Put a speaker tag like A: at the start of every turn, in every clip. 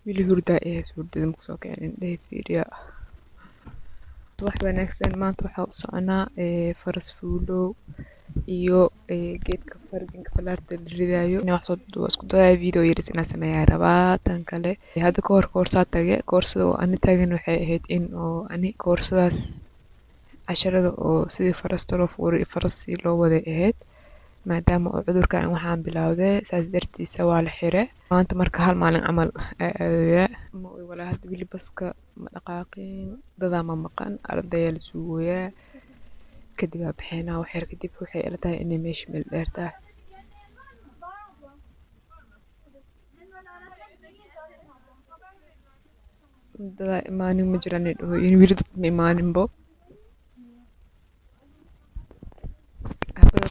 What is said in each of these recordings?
A: wili hurdaa ee hurdada ma kusoo kicin indhahay fiiriya wax wanaagsan maanta waxaa u soconaa faras fuulow iyo geedka farginka falaarta la ridaayo wax soo isku daya video yaris inaan sameeyaa rabaa tan kale hadda ka hor koorsaa tage koorsada oo ani taagan waxay ahayd in oo ani koorsadaas casharada oo sidii farasta loo fuuray farasi loo waday ahayd maadaama oo cudurkan waxaan bilowday saas dartiisa waa la xire maanta marka hal maalin camal aadaya ma wala hadda wili baska ma dhaqaaqin dadaa ma maqan ardaya la suugoyaa kadib aa bixinaa waxyar kadib waxay ila tahay inay meesha meel dheer tahay dadaa imaanin ma jiraan dhahoyin wili dad ma imaaninbo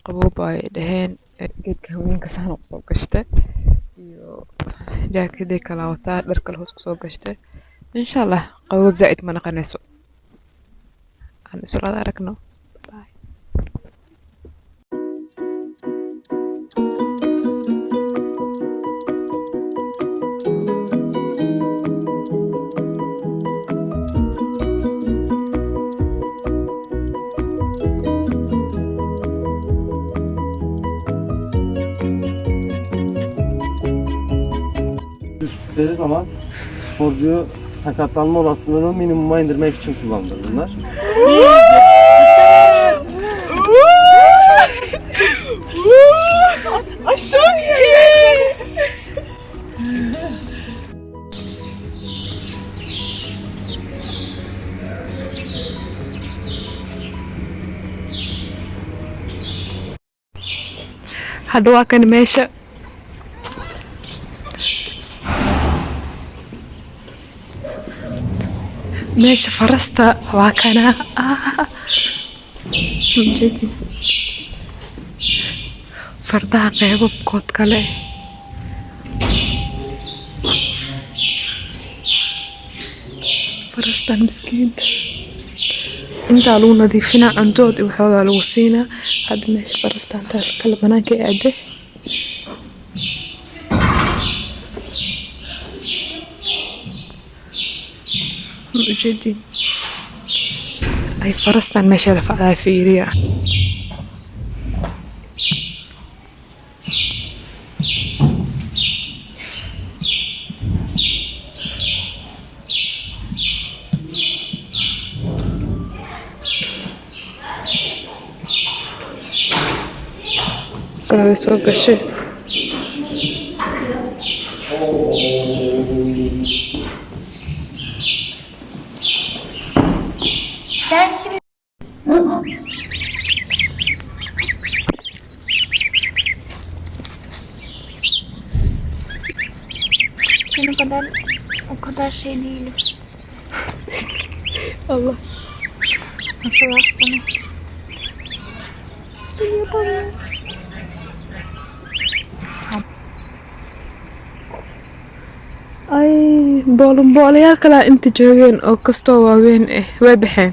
A: qaboob ay dhaheen geedka haweenka saan kusoo gashta iyo jaakaday kala wataa dhar kale hoos kusoo gashta insha allah qaboob zaa'id ma naqanayso aan isla aragno
B: Düştükleri zaman sporcuyu sakatlanma olasılığını minimuma indirmek için kullanılır bunlar.
A: Aşağıya. Hadda waa kan meesha meesha farasta waa kana fardaha qeybabkood kale farastan miskiinta intaa lagu nadiifinaa cuntood iyo waxoodaa lagu siinaa hadda meesha farastan kale banaanka aade ujeedin ay farastan meesha la facdaa fiiriya kala soo gashay
C: Senin o kadar şey değilim.
A: Allah.
C: Nasıl aslında?
A: ay boolayaal kalaa inta joogeen oo kastoo waaweyn way baxeen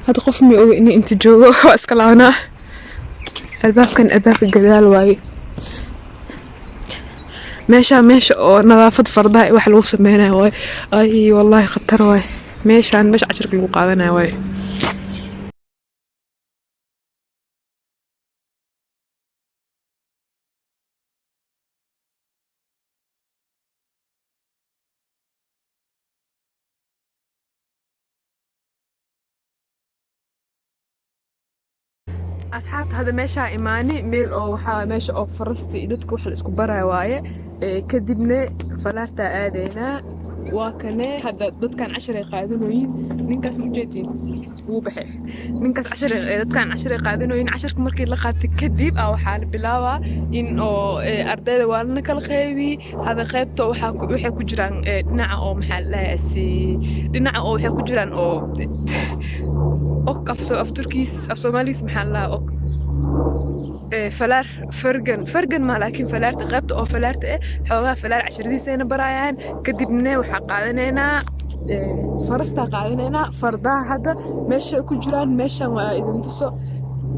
A: hadda qof ma oga inay inta joogo waa iska laanaa albaabkan albaabka gadaal waaye meesha oo nadaafad fardaha wax lagu sameynayo waaye ay wallaahi khatar waaye meeshaan meesha casharka lagu qaadanayo waaye asxaabta hadda meesha imaani meel oo waxa meesha oo farasti dadku wax la isku baray waaye kadibna falaarta aadayna waa kane hadda dadkan 10 qaadanooyin ninkaas ma jeedin wuu baxay ninkaas 10 dadkan 10 qaadanooyin 10 markii la qaatay kadib waxa la bilaabaa in oo ardayda waa la kala qeybi hada qeybta waxa ku jiraan dhinaca oo maxaa la dhinaca oo waxa ku jiraan oo af Turkiis af Soomaaliis maxaa la فلار فرقن ما لكن فلار قيبت أو فلارت حوها فلار 10 سنة برايان كدبنا وحقادنا فرستا قادنا فردا هذا ماشي كجران ماشي وإذا تصو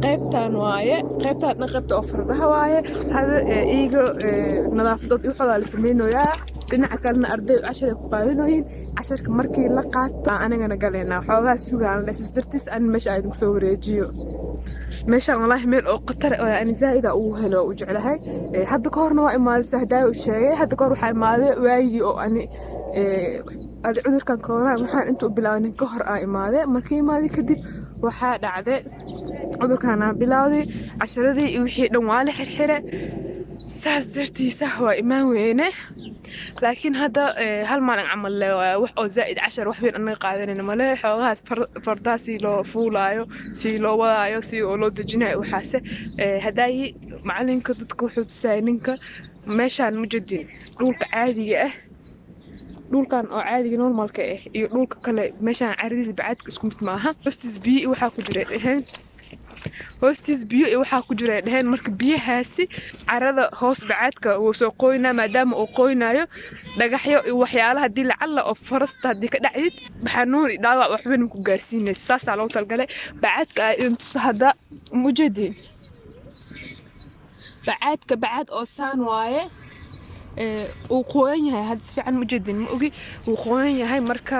A: قيبتان وايه قيبتان قيبت أو فردها وايه هذا إيجو نظافة يحضر لسمينه يا dhinaca kalena arday 10 ku qaadanayn 10 markii la qaato anagana galeena xoogaa sugaan leesas dartiis aan meesha ay soo wareejiyo meesha wallahi meel oo qatar oo aan zaa'ida uu helo u jeclahay hadda ka horna waa imaaday sahdaa u sheegay hadda ka hor waxa imaaday waayii oo ani cudurkan corona waxaan inta u bilaaway ka hor aan imaaday markii imaaday kadib waxa dhacday cudurkan aan bilaawday 10radii wixii dhan waa la xirxiray saas dartiisa waa imaan weyne لكن هذا هالمالن عمل وح أو زائد 10 وحبين أنا قاعدين ماله حوها فرداسي لو فولايو سي لو ولايو سي لو دجنا وحاسة هداي معلن كتبتكو حد ساينك ماشان مجدين دولك عادي دول كان أو عادي نورمال كأه دولك كله ماشان عادي بعد كسكمت معها بس بي وحاكو جريء هوستيس بيو waxaa ku jira dhayn marka biyahaasi carada hoos bacaadka uu soo qoynaa maadaama uu qoynayo dhagaxyo iyo waxyaalaha hadii lacala oo farasta hadii ka dhacid baxanuun dhaawac waxba ku gaarsiinayso saas loo talgalay bacaadka intu hada mujadin bacaadka bacaad oo saan waaye uu qoyan yahay had si fiican mujadin ma ogi uu qoyan yahay marka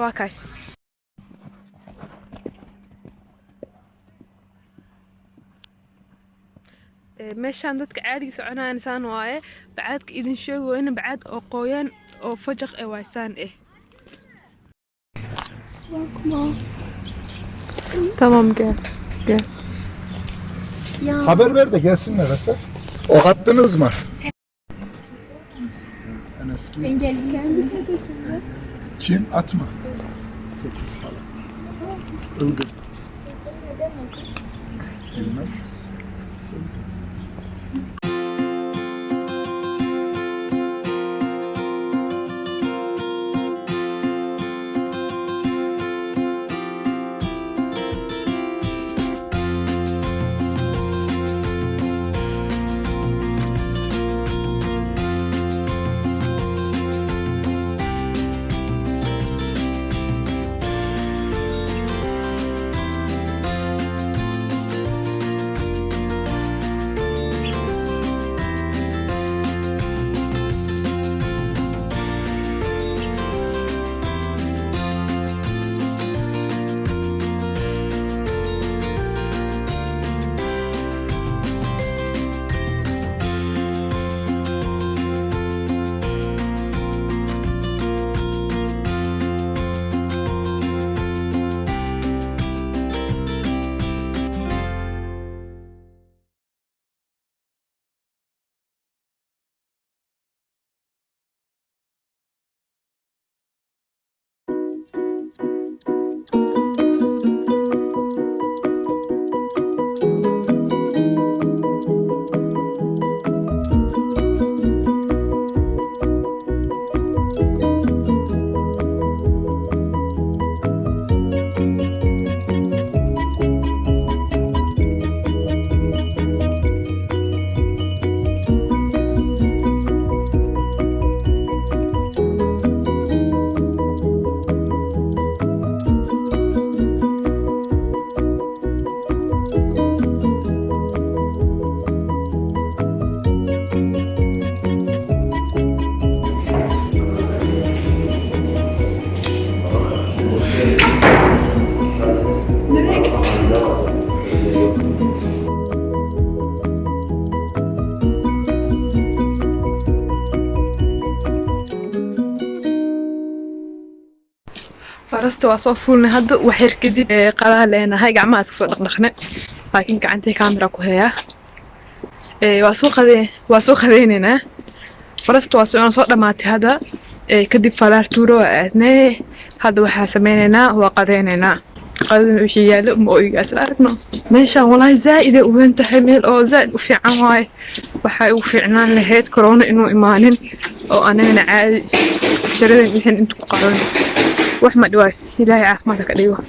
A: waa kay meeshaan dadka caadiga soconayaan saan waaye bacaadka idin sheegayna bacaad oo qoyan oo fajaq ee waysaan Tamam gel.
D: Haber ver de gelsinler Asel. Ok attınız mı?
C: Ben geldim.
D: Kim? Atma. 8 falan. Ilgın. Bilmez.
A: فرست وصفولنا هذا وحير كذي قلها لنا هاي جماعة سكسو دقنقنا لكن كعنتي كاميرا كوهيا واسوق ذيننا فرست واسوق صوت دماتي هذا كذي فلار تورو أثناء هذا وحا سميننا وقذيننا قذن وشي يالو ويقاس الأرقنا ماشا والله زائدة وانت حميل أو زائد وفي عواي وحا وفي عنان لهيت كورونا إنو إيمانين أو أنا عادي شردين إلهن انتو قارون وحمد واي إلهي عافمتك أديوه